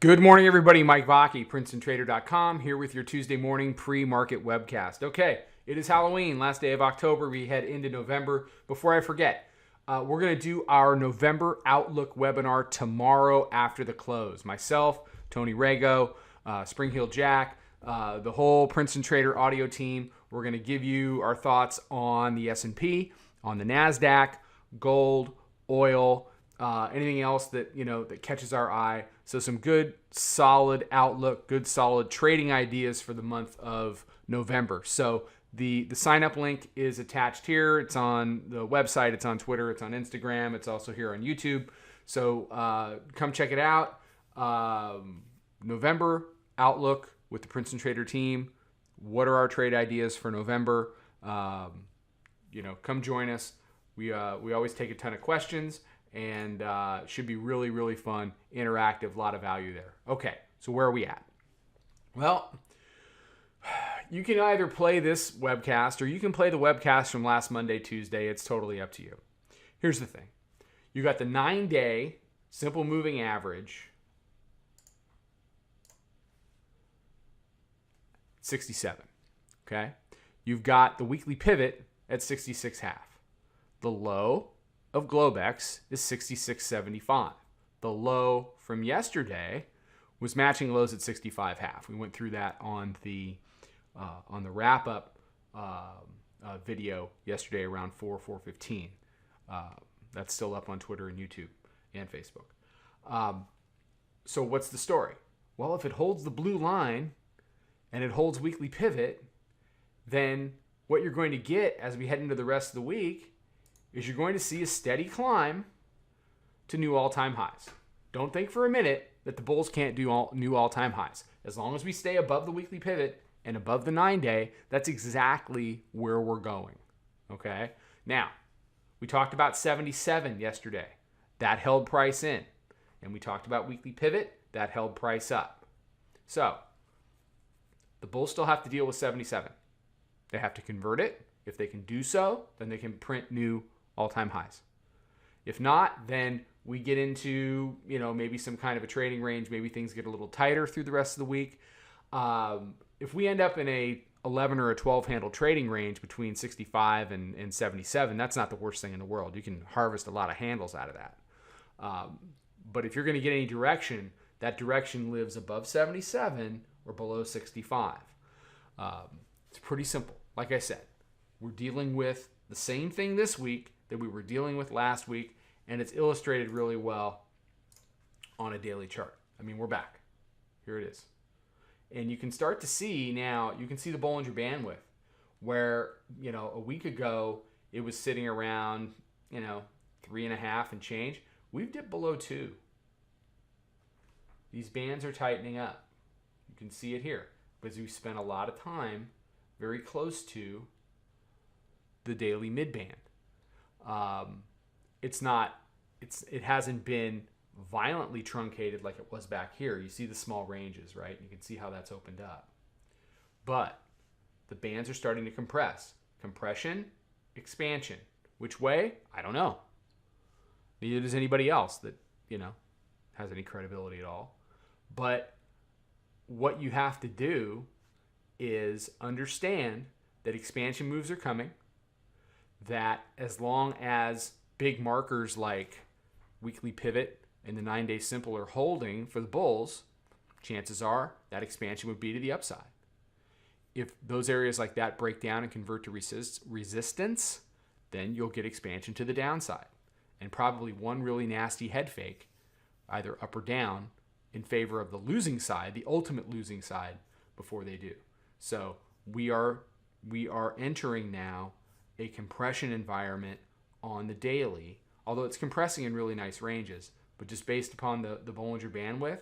Good morning, everybody. Mike Vacchi, Princetontrader.com, here with your Tuesday morning pre-market webcast. Okay, it is Halloween, last day of October. We head into November. Before I forget, we're going to do our November Outlook webinar tomorrow after the close. Myself, Tony Rago, Spring Heel Jack, the whole Princeton Trader audio team. We're going to give you our thoughts on the S&P, on the NASDAQ, gold, oil, anything else that that catches our eye. So some good solid outlook, good solid trading ideas for the month of November. So the sign up link is attached here. It's on the website, it's on Twitter, it's on Instagram, it's also here on YouTube. So come check it out. November outlook with the Princeton Trader team. What are our trade ideas for November? Come join us. We always take a ton of questions. And should be really, really fun, interactive, a lot of value there. Okay, so where are we at? Well, you can either play this webcast or you can play the webcast from last Monday, Tuesday. It's totally up to you. Here's the thing. You got the 9-day simple moving average, 67, okay? You've got the weekly pivot at 66.5. The low of Globex is 66.75. The low from yesterday was matching lows at 65.5. We went through that on the wrap-up video yesterday around 4:15. That's still up on Twitter and YouTube and Facebook. So what's the story? Well, if it holds the blue line and it holds weekly pivot, then what you're going to get as we head into the rest of the week is you're going to see a steady climb to new all-time highs. Don't think for a minute that the bulls can't do new all-time highs. As long as we stay above the weekly pivot and above the 9-day, that's exactly where we're going. Okay? Now, we talked about 77 yesterday. That held price in. And we talked about weekly pivot. That held price up. So, the bulls still have to deal with 77. They have to convert it. If they can do so, then they can print new all-time highs. If not, then we get into, maybe some kind of a trading range. Maybe things get a little tighter through the rest of the week. If we end up in a 11 or a 12 handle trading range between 65 and 77, that's not the worst thing in the world. You can harvest a lot of handles out of that. But if you're going to get any direction, that direction lives above 77 or below 65. It's pretty simple. Like I said, we're dealing with the same thing this week that we were dealing with last week, and it's illustrated really well on a daily chart. I mean, we're back. Here it is. And you can start to see now, you can see the Bollinger Bandwidth, where, a week ago it was sitting around, 3.5 and change. We've dipped below 2. These bands are tightening up. You can see it here because we spent a lot of time very close to the daily mid-band. It hasn't been violently truncated like it was back here. You see the small ranges, right? You can see how that's opened up. But the bands are starting to compress. Compression, expansion. Which way? I don't know. Neither does anybody else that, has any credibility at all. But what you have to do is understand that expansion moves are coming, that as long as big markers like weekly pivot and the 9-day simple are holding for the bulls, chances are that expansion would be to the upside. If those areas like that break down and convert to resistance, then you'll get expansion to the downside and probably one really nasty head fake, either up or down, in favor of the losing side, the ultimate losing side, before they do. So we are entering now a compression environment on the daily, although it's compressing in really nice ranges, but just based upon the Bollinger Bandwidth,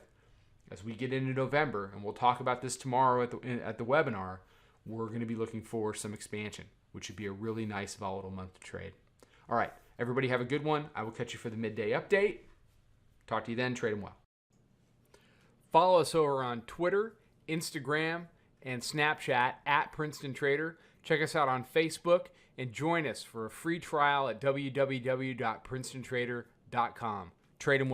as we get into November, and we'll talk about this tomorrow at the webinar, we're going to be looking for some expansion, which should be a really nice volatile month to trade. All right, everybody have a good one. I will catch you for the midday update. Talk to you then. Trade them well. Follow us over on Twitter, Instagram, and Snapchat at Princeton Trader. Check us out on Facebook and join us for a free trial at www.princetontrader.com. Trade them well.